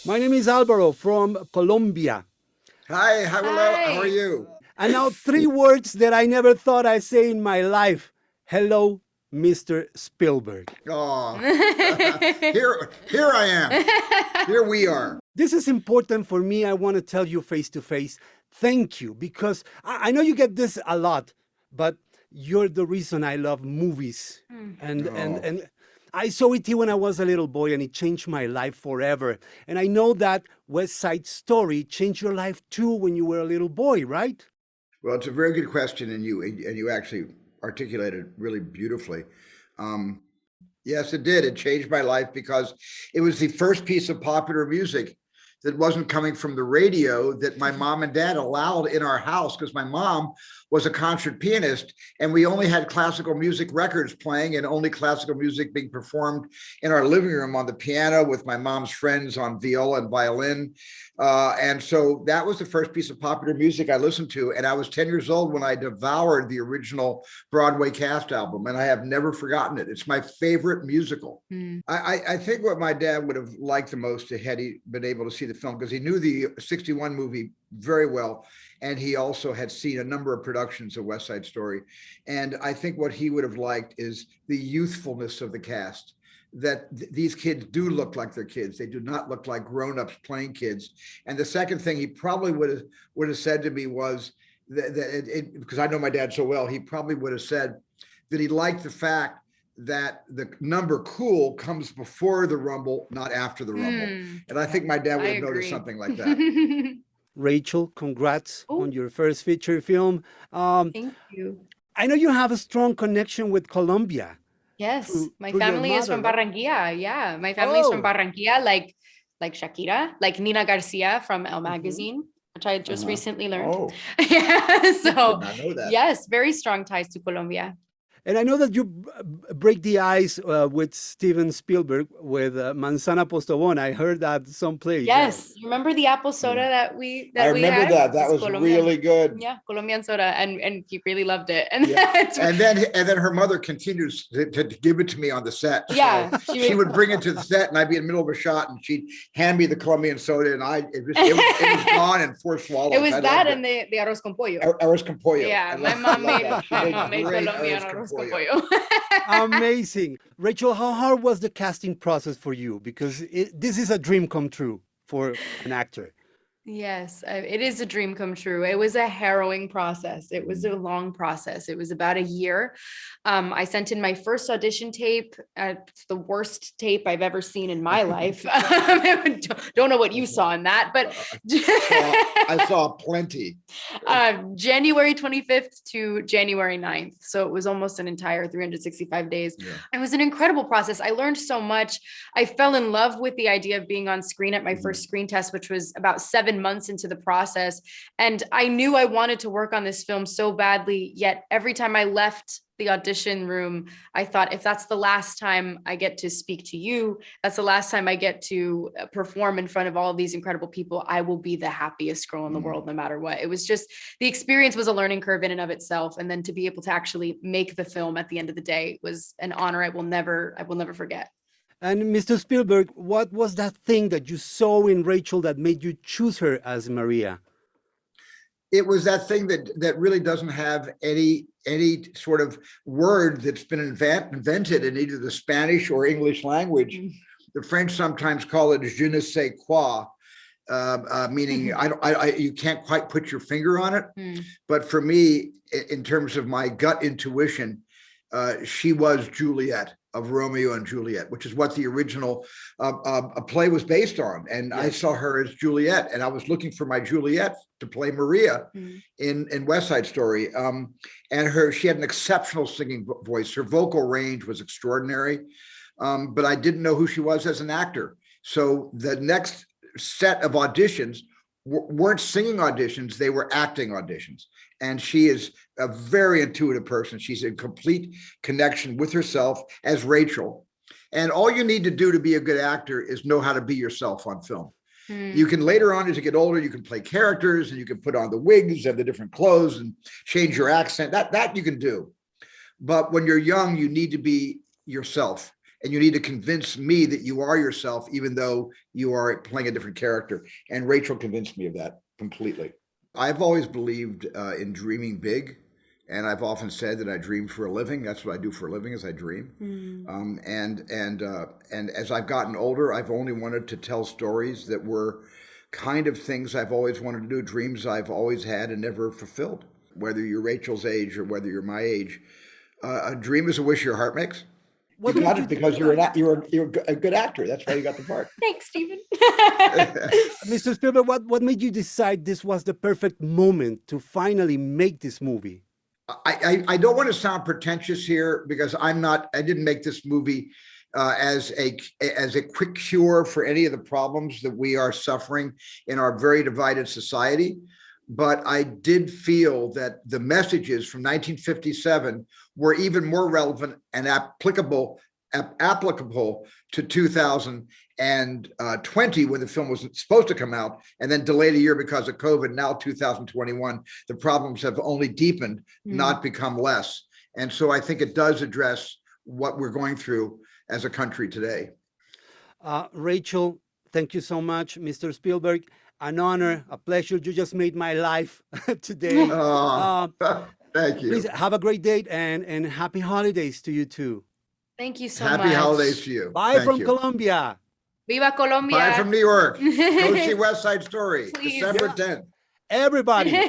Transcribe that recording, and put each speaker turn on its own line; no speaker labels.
My name is Álvaro from Colombia.
Hi, how are you?
And now 3 words that I never thought I'd say in my life. Hello, Mr. Spielberg.
Oh, here I am. Here we are.
This is important for me. I want to tell you face to face, thank you, because I know you get this a lot, but you're the reason I love movies. And I saw it when I was a little boy, and it changed my life forever. And I know that West Side Story changed your life too when you were a little boy, right?
Well, it's a very good question, and you actually articulated it really beautifully. Yes, it did. It changed my life because it was the first piece of popular music that wasn't coming from the radio that my mom and dad allowed in our house, because my mom was a concert pianist and we only had classical music records playing and only classical music being performed in our living room on the piano with my mom's friends on viola and violin. And so that was the first piece of popular music I listened to. And I was 10 years old when I devoured the original Broadway cast album, and I have never forgotten it. It's my favorite musical. I think what my dad would have liked the most had he been able to see the film, because he knew the 61 movie very well. And he also had seen a number of productions of West Side Story. And I think what he would have liked is the youthfulness of the cast, that these kids do look like they're kids. They do not look like grown-ups playing kids. And the second thing he probably would have said to me was that because I know my dad so well, he probably would have said that he liked the fact that the number cool comes before the rumble, not after the rumble. And I think my dad would have noticed something like that.
Rachel, congrats on your first feature film.
Thank you.
I know you have a strong connection with Colombia.
Yes, my family is from Barranquilla. Yeah, my family is from Barranquilla, like Shakira, like Nina Garcia from Elle magazine, which I just recently learned. Yeah, so yes, very strong ties to Colombia.
And I know that you break the ice with Steven Spielberg with Manzana Postobón. I heard that someplace.
Yes, you remember the apple soda that we
I remember
had?
that was really good.
Yeah, Colombian Soda, and he really loved it.
And then her mother continues to give it to me on the set.
Yeah,
so she would bring it to the set, and I'd be in the middle of a shot, and she'd hand me the Colombian Soda, and it was gone in 4 swallows.
It was that and the arroz con pollo.
Arroz con pollo.
Yeah, my mom made Colombian arroz con pollo.
Amazing. Rachel, how hard was the casting process for you? Because this is a dream come true for an actor.
Yes, it is a dream come true. It was a harrowing process. It was a long process. It was about a year. I sent in my first audition tape. It's the worst tape I've ever seen in my life. Don't know what you saw in that, but
I saw plenty.
January 25th to January 9th. So it was almost an entire 365 days. Yeah. It was an incredible process. I learned so much. I fell in love with the idea of being on screen at my first screen test, which was about 7 months into the process. And I knew I wanted to work on this film so badly, yet every time I left the audition room, I thought, if that's the last time I get to speak to you, that's the last time I get to perform in front of all of these incredible people, I will be the happiest girl in the world, no matter what. It was just, the experience was a learning curve in and of itself. And then to be able to actually make the film at the end of the day was an honor I will never forget.
And Mr. Spielberg, what was that thing that you saw in Rachel that made you choose her as Maria?
It was that thing that really doesn't have any sort of word that's been invented in either the Spanish or English language. The French sometimes call it je ne sais quoi, meaning you can't quite put your finger on it. But for me, in terms of my gut intuition, she was Juliet of Romeo and Juliet, which is what the original play was based on. And I saw her as Juliet, and I was looking for my Juliet to play Maria in West Side Story. And she had an exceptional singing voice. Her vocal range was extraordinary, but I didn't know who she was as an actor. So the next set of auditions weren't singing auditions, they were acting auditions. And she is a very intuitive person. She's in complete connection with herself as Rachel. And all you need to do to be a good actor is know how to be yourself on film. You can later on, as you get older, you can play characters and you can put on the wigs and the different clothes and change your accent. That you can do. But when you're young, you need to be yourself. and you need to convince me that you are yourself, even though you are playing a different character. And Rachel convinced me of that completely. I've always believed in dreaming big. And I've often said that I dream for a living. That's what I do for a living, is I dream. And as I've gotten older, I've only wanted to tell stories that were kind of things I've always wanted to do, dreams I've always had and never fulfilled. Whether you're Rachel's age or whether you're my age, a dream is a wish your heart makes.
What
You
made
got
you
it because you're a good actor. That's why you got the part.
Thanks, Stephen.
Mr. Spielberg, what made you decide this was the perfect moment to finally make this movie?
I don't want to sound pretentious here, because I didn't make this movie as a quick cure for any of the problems that we are suffering in our very divided society. But I did feel that the messages from 1957 were even more relevant and applicable to 2020, when the film was supposed to come out and then delayed a year because of COVID. Now 2021, the problems have only deepened, not become less. And so I think it does address what we're going through as a country today.
Rachel, thank you so much. Mr. Spielberg, an honor, a pleasure. You just made my life today.
Thank you.
Please have a great day, and happy holidays to you too.
Thank you so much.
Happy holidays to you.
Bye.
Thank
from
you.
Colombia.
Viva Colombia.
Bye from New York. Go see West Side Story,
Please.
December 10th.
Everybody.